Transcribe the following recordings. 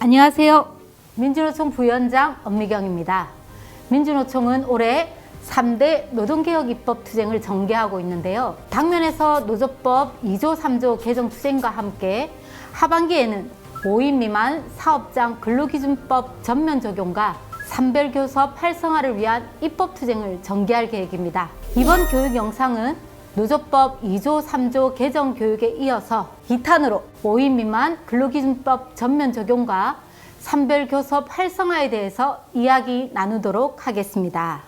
안녕하세요. 민주노총 부위원장 엄미경입니다. 민주노총은 올해 3대 노동개혁 입법 투쟁을 전개하고 있는데요. 당면에서 노조법 2조 3조 개정 투쟁과 함께 하반기에는 5인 미만 사업장 근로기준법 전면 적용과 산별교섭 활성화를 위한 입법 투쟁을 전개할 계획입니다. 이번 교육 영상은 노조법 2조 3조 개정 교육에 이어서 2탄으로 5인 미만 근로기준법 전면 적용과 산별교섭 활성화에 대해서 이야기 나누도록 하겠습니다.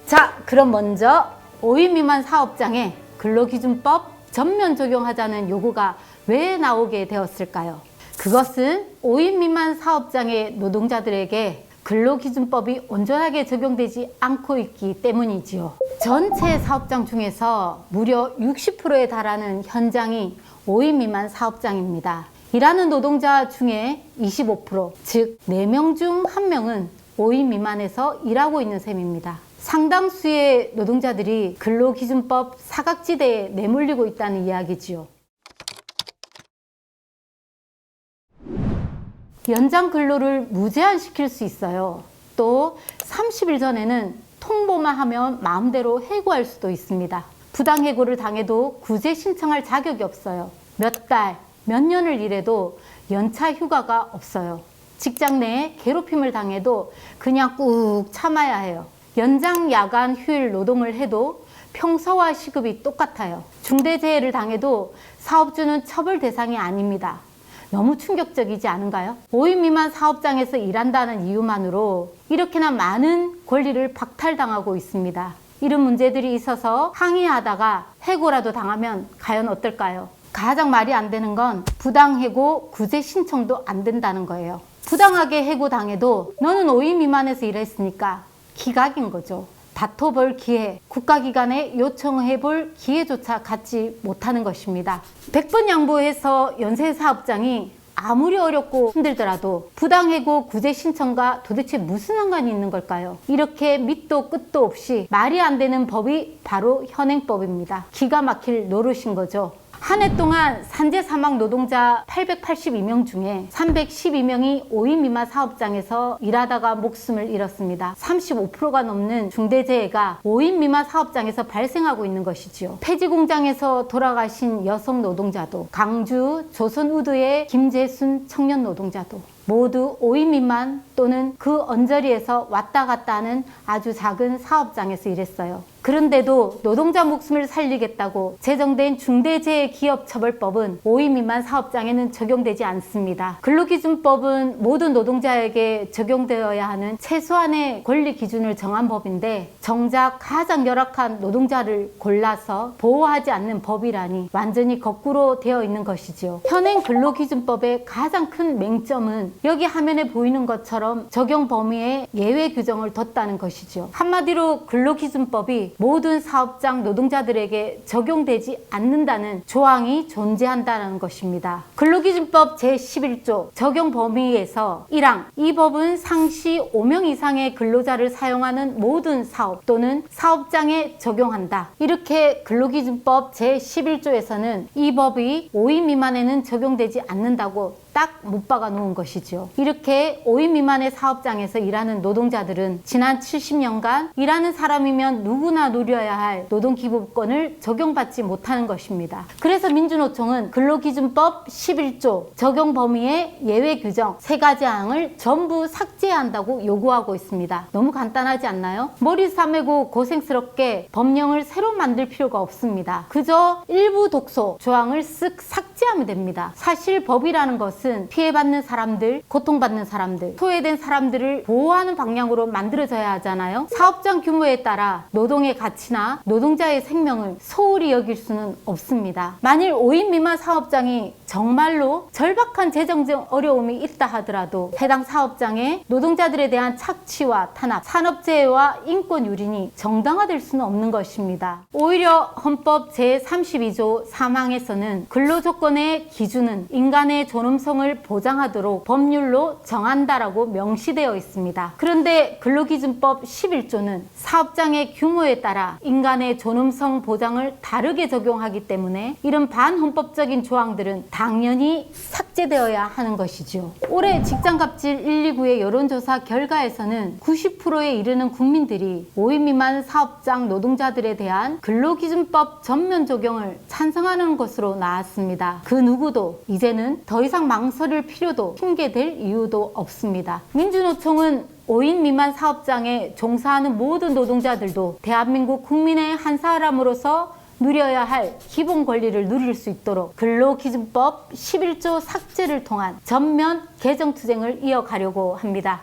자, 그럼 먼저 5인 미만 사업장에 근로기준법 전면 적용하자는 요구가 왜 나오게 되었을까요? 그것은 5인 미만 사업장의 노동자들에게 근로기준법이 온전하게 적용되지 않고 있기 때문이지요. 전체 사업장 중에서 무려 60%에 달하는 현장이 5인 미만 사업장입니다. 일하는 노동자 중에 25%, 즉 4명 중 1명은 5인 미만에서 일하고 있는 셈입니다. 상당수의 노동자들이 근로기준법 사각지대에 내몰리고 있다는 이야기지요. 연장 근로를 무제한시킬 수 있어요. 또 30일 전에는 통보만 하면 마음대로 해고할 수도 있습니다. 부당해고를 당해도 구제 신청할 자격이 없어요. 몇 달, 몇 년을 일해도 연차 휴가가 없어요. 직장 내에 괴롭힘을 당해도 그냥 꾹 참아야 해요. 연장 야간 휴일 노동을 해도 평소와 시급이 똑같아요. 중대재해를 당해도 사업주는 처벌 대상이 아닙니다. 너무 충격적이지 않은가요? 5인 미만 사업장에서 일한다는 이유만으로 이렇게나 많은 권리를 박탈당하고 있습니다. 이런 문제들이 있어서 항의하다가 해고라도 당하면 과연 어떨까요? 가장 말이 안 되는 건 부당해고 구제 신청도 안 된다는 거예요. 부당하게 해고당해도 너는 5인 미만에서 일했으니까 기각인 거죠. 다퉈볼 기회, 국가기관에 요청해볼 기회조차 갖지 못하는 것입니다. 100번 양보해서 연쇄사업장이 아무리 어렵고 힘들더라도 부당해고 구제 신청과 도대체 무슨 상관이 있는 걸까요? 이렇게 밑도 끝도 없이 말이 안 되는 법이 바로 현행법입니다. 기가 막힐 노릇인 거죠. 한 해 동안 산재 사망 노동자 882명 중에 312명이 5인 미만 사업장에서 일하다가 목숨을 잃었습니다. 35%가 넘는 중대재해가 5인 미만 사업장에서 발생하고 있는 것이지요. 폐지 공장에서 돌아가신 여성 노동자도, 강주 조선우드의 김재순 청년 노동자도 모두 5인 미만 또는 그 언저리에서 왔다 갔다 하는 아주 작은 사업장에서 일했어요. 그런데도 노동자 목숨을 살리겠다고 제정된 중대재해기업처벌법은 5인 미만 사업장에는 적용되지 않습니다. 근로기준법은 모든 노동자에게 적용되어야 하는 최소한의 권리 기준을 정한 법인데 정작 가장 열악한 노동자를 골라서 보호하지 않는 법이라니 완전히 거꾸로 되어 있는 것이지요. 현행 근로기준법의 가장 큰 맹점은 여기 화면에 보이는 것처럼 적용 범위에 예외 규정을 뒀다는 것이죠. 한마디로 근로기준법이 모든 사업장 노동자들에게 적용되지 않는다는 조항이 존재한다는 것입니다. 근로기준법 제11조 적용 범위에서 1항 이 법은 상시 5명 이상의 근로자를 사용하는 모든 사업 또는 사업장에 적용한다. 이렇게 근로기준법 제11조에서는 이 법이 5인 미만에는 적용되지 않는다고 딱 못 박아 놓은 것이죠. 이렇게 5인 미만의 사업장에서 일하는 노동자들은 지난 70년간 일하는 사람이면 누구나 누려야 할 노동기본권을 적용받지 못하는 것입니다. 그래서 민주노총은 근로기준법 11조 적용 범위의 예외 규정 3가지 항을 전부 삭제해야 한다고 요구하고 있습니다. 너무 간단하지 않나요? 머리 싸매고 고생스럽게 법령을 새로 만들 필요가 없습니다. 그저 일부 독소 조항을 쓱 삭제하면 됩니다. 사실 법이라는 것은 피해받는 사람들, 고통받는 사람들, 소외된 사람들을 보호하는 방향으로 만들어져야 하잖아요. 사업장 규모에 따라 노동의 가치나 노동자의 생명을 소홀히 여길 수는 없습니다. 만일 5인 미만 사업장이 정말로 절박한 재정적 어려움이 있다 하더라도 해당 사업장에 노동자들에 대한 착취와 탄압, 산업재해와 인권 유린이 정당화될 수는 없는 것입니다. 오히려 헌법 제32조 3항에서는 근로조건의 기준은 인간의 존엄성 생성을 보장하도록 법률로 정한다라고 명시되어 있습니다. 그런데 근로기준법 11조는 사업장의 규모에 따라 인간의 존엄성 보장을 다르게 적용하기 때문에 이런 반헌법적인 조항들은 당연히 삭제되어야 하는 것이죠. 올해 직장갑질 129의 여론조사 결과에서는 90%에 이르는 국민들이 5인 미만 사업장 노동자들에 대한 근로기준법 전면 적용을 찬성하는 것으로 나왔습니다. 그 누구도 이제는 더 이상 망설일 필요도 핑계댈 이유도 없습니다. 민주노총은 5인 미만 사업장에 종사하는 모든 노동자들도 대한민국 국민의 한 사람으로서 누려야 할 기본 권리를 누릴 수 있도록 근로기준법 11조 삭제를 통한 전면 개정 투쟁을 이어가려고 합니다.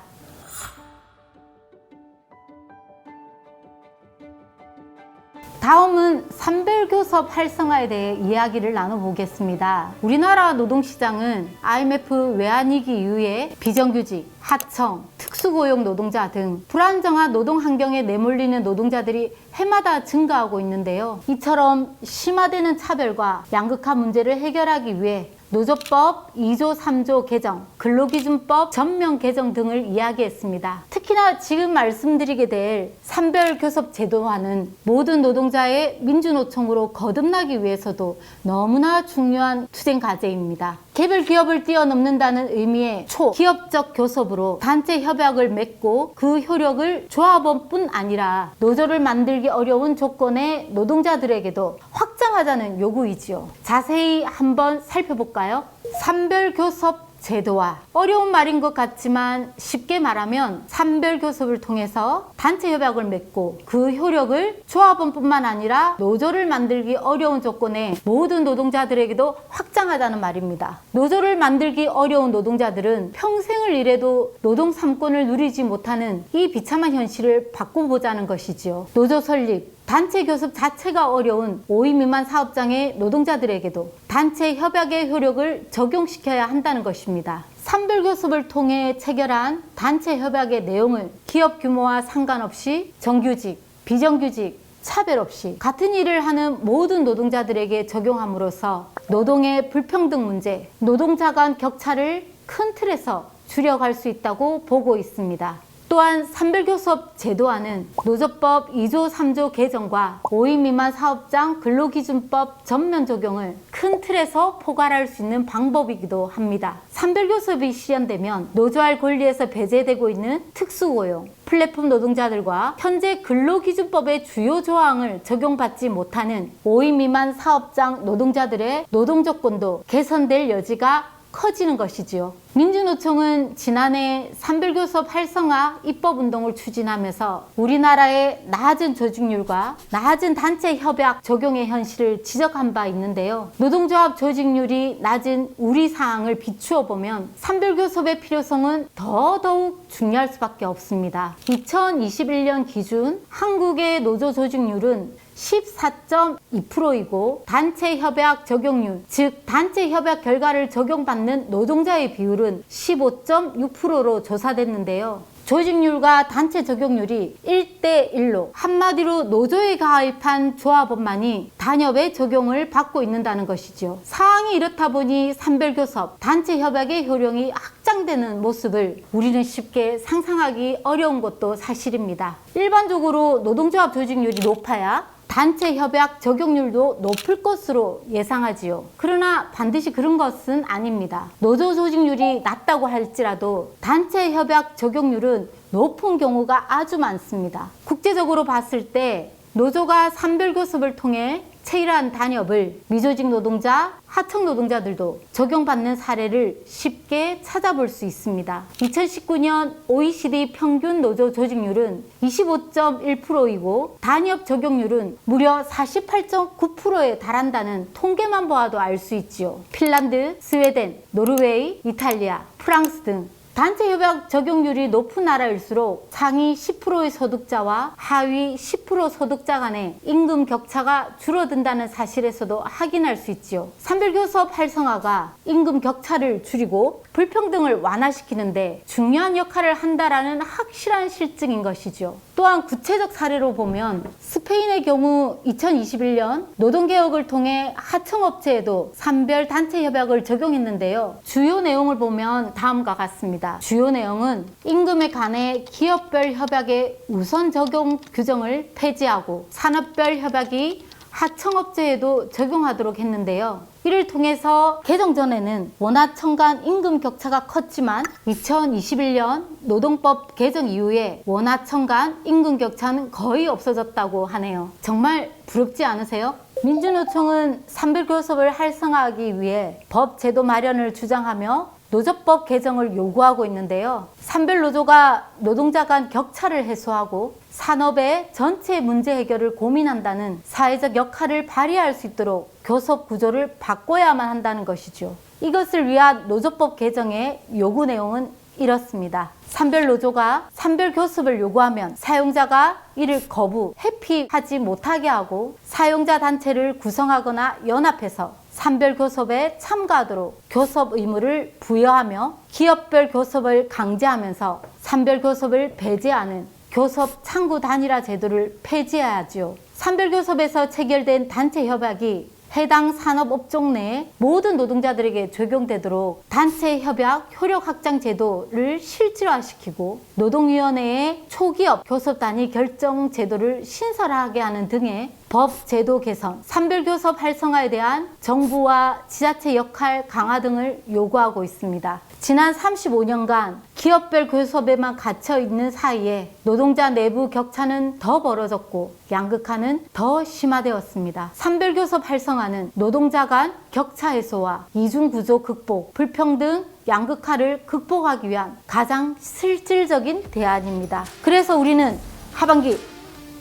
다음은 산별교섭 활성화에 대해 이야기를 나눠보겠습니다. 우리나라 노동시장은 IMF 외환위기 이후에 비정규직, 하청, 특수고용 노동자 등 불안정한 노동 환경에 내몰리는 노동자들이 해마다 증가하고 있는데요. 이처럼 심화되는 차별과 양극화 문제를 해결하기 위해 노조법 2조 3조 개정, 근로기준법 전면 개정 등을 이야기했습니다. 특히나 지금 말씀드리게 될 산별교섭 제도화는 모든 노동자의 민주노총으로 거듭나기 위해서도 너무나 중요한 투쟁 과제입니다. 개별 기업을 뛰어넘는다는 의미의 초기업적 교섭으로 단체 협약을 맺고 그 효력을 조합원뿐 아니라 노조를 만들기 어려운 조건의 노동자들에게도 확장하자는 요구이지요. 자세히 한번 살펴볼까요? 산별교섭 제도화. 어려운 말인 것 같지만 쉽게 말하면 산별교섭을 통해서 단체 협약을 맺고 그 효력을 조합원뿐만 아니라 노조를 만들기 어려운 조건의 모든 노동자들에게도 확장하자는 말입니다. 노조를 만들기 어려운 노동자들은 평생을 일해도 노동 3권을 누리지 못하는 이 비참한 현실을 바꿔보자는 것이지요. 노조 설립, 단체 교섭 자체가 어려운 5인 미만 사업장의 노동자들에게도 단체 협약의 효력을 적용시켜야 한다는 것입니다. 산별교섭을 통해 체결한 단체 협약의 내용을 기업 규모와 상관없이 정규직, 비정규직, 차별 없이 같은 일을 하는 모든 노동자들에게 적용함으로써 노동의 불평등 문제, 노동자 간 격차를 큰 틀에서 줄여갈 수 있다고 보고 있습니다. 또한 산별교섭 제도화는 노조법 2조 3조 개정과 5인 미만 사업장 근로기준법 전면 적용을 큰 틀에서 포괄할 수 있는 방법이기도 합니다. 산별교섭이 실현되면 노조할 권리에서 배제되고 있는 특수고용, 플랫폼 노동자들과 현재 근로기준법의 주요 조항을 적용받지 못하는 5인 미만 사업장 노동자들의 노동조건도 개선될 여지가 커지는 것이지요. 민주노총은 지난해 산별교섭 활성화 입법운동을 추진하면서 우리나라의 낮은 조직률과 낮은 단체 협약 적용의 현실을 지적한 바 있는데요. 노동조합 조직률이 낮은 우리 상황을 비추어 보면 산별교섭의 필요성은 더더욱 중요할 수밖에 없습니다. 2021년 기준 한국의 노조 조직률은 14.2%이고 단체 협약 적용률, 즉 단체 협약 결과를 적용받는 노동자의 비율은 15.6%로 조사됐는데요. 조직률과 단체 적용률이 1대1로 한마디로 노조에 가입한 조합원만이 단협의 적용을 받고 있는다는 것이죠. 상황이 이렇다 보니 산별교섭, 단체 협약의 효력이 확장되는 모습을 우리는 쉽게 상상하기 어려운 것도 사실입니다. 일반적으로 노동조합 조직률이 높아야 단체 협약 적용률도 높을 것으로 예상하지요. 그러나 반드시 그런 것은 아닙니다. 노조 조직률이 낮다고 할지라도 단체 협약 적용률은 높은 경우가 아주 많습니다. 국제적으로 봤을 때 노조가 산별교섭을 통해 체결한 단협을 미조직 노동자, 하청 노동자들도 적용받는 사례를 쉽게 찾아볼 수 있습니다. 2019년 OECD 평균 노조 조직률은 25.1%이고 단협 적용률은 무려 48.9%에 달한다는 통계만 보아도 알 수 있지요. 핀란드, 스웨덴, 노르웨이, 이탈리아, 프랑스 등 단체 협약 적용률이 높은 나라일수록 상위 10%의 소득자와 하위 10% 소득자 간의 임금 격차가 줄어든다는 사실에서도 확인할 수 있지요. 산별교섭 활성화가 임금 격차를 줄이고 불평등을 완화시키는데 중요한 역할을 한다라는 확실한 실증인 것이죠. 또한 구체적 사례로 보면 스페인의 경우 2021년 노동개혁을 통해 하청업체에도 산별단체협약을 적용했는데요. 주요 내용을 보면 다음과 같습니다. 주요 내용은 임금에 관해 기업별 협약의 우선 적용 규정을 폐지하고 산업별 협약이 하청업체에도 적용하도록 했는데요. 이를 통해서 개정 전에는 원하청 간 임금 격차가 컸지만 2021년 노동법 개정 이후에 원하청 간 임금 격차는 거의 없어졌다고 하네요. 정말 부럽지 않으세요? 민주노총은 산별교섭을 활성화하기 위해 법 제도 마련을 주장하며 노조법 개정을 요구하고 있는데요. 산별노조가 노동자 간 격차를 해소하고 산업의 전체 문제 해결을 고민한다는 사회적 역할을 발휘할 수 있도록 교섭 구조를 바꿔야만 한다는 것이죠. 이것을 위한 노조법 개정의 요구 내용은 이렇습니다. 산별노조가 산별교섭을 요구하면 사용자가 이를 거부, 회피하지 못하게 하고 사용자 단체를 구성하거나 연합해서 산별교섭에 참가하도록 교섭 의무를 부여하며 기업별 교섭을 강제하면서 산별교섭을 배제하는 교섭 창구 단일화 제도를 폐지해야지요. 산별교섭에서 체결된 단체 협약이 해당 산업업종 내 모든 노동자들에게 적용되도록 단체 협약 효력 확장 제도를 실질화시키고 노동위원회의 초기업 교섭 단위 결정 제도를 신설하게 하는 등의 법 제도 개선, 산별교섭 활성화에 대한 정부와 지자체 역할 강화 등을 요구하고 있습니다. 지난 35년간 기업별 교섭에만 갇혀 있는 사이에 노동자 내부 격차는 더 벌어졌고 양극화는 더 심화되었습니다. 산별교섭 활성화는 노동자 간 격차 해소와 이중구조 극복, 불평등, 양극화를 극복하기 위한 가장 실질적인 대안입니다. 그래서 우리는 하반기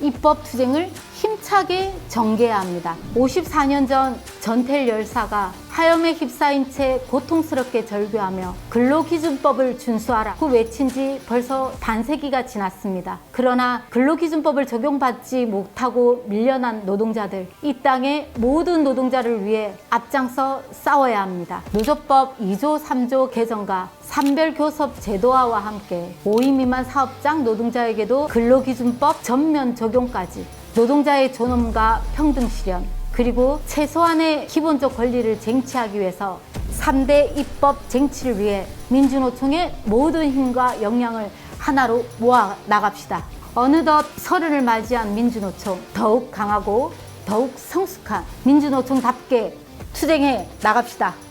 입법 투쟁을 힘차게 전개해야 합니다. 54년 전 전태일 열사가 하염에 휩싸인 채 고통스럽게 절규하며 근로기준법을 준수하라 고 외친 지 벌써 반세기가 지났습니다. 그러나 근로기준법을 적용받지 못하고 밀려난 노동자들, 이 땅의 모든 노동자를 위해 앞장서 싸워야 합니다. 노조법 2조 3조 개정과 산별교섭 제도화와 함께 5인 미만 사업장 노동자에게도 근로기준법 전면 적용까지 노동자의 존엄과 평등 실현, 그리고 최소한의 기본적 권리를 쟁취하기 위해서 3대 입법 쟁취를 위해 민주노총의 모든 힘과 역량을 하나로 모아 나갑시다. 어느덧 설을 맞이한 민주노총, 더욱 강하고 더욱 성숙한 민주노총답게 투쟁해 나갑시다.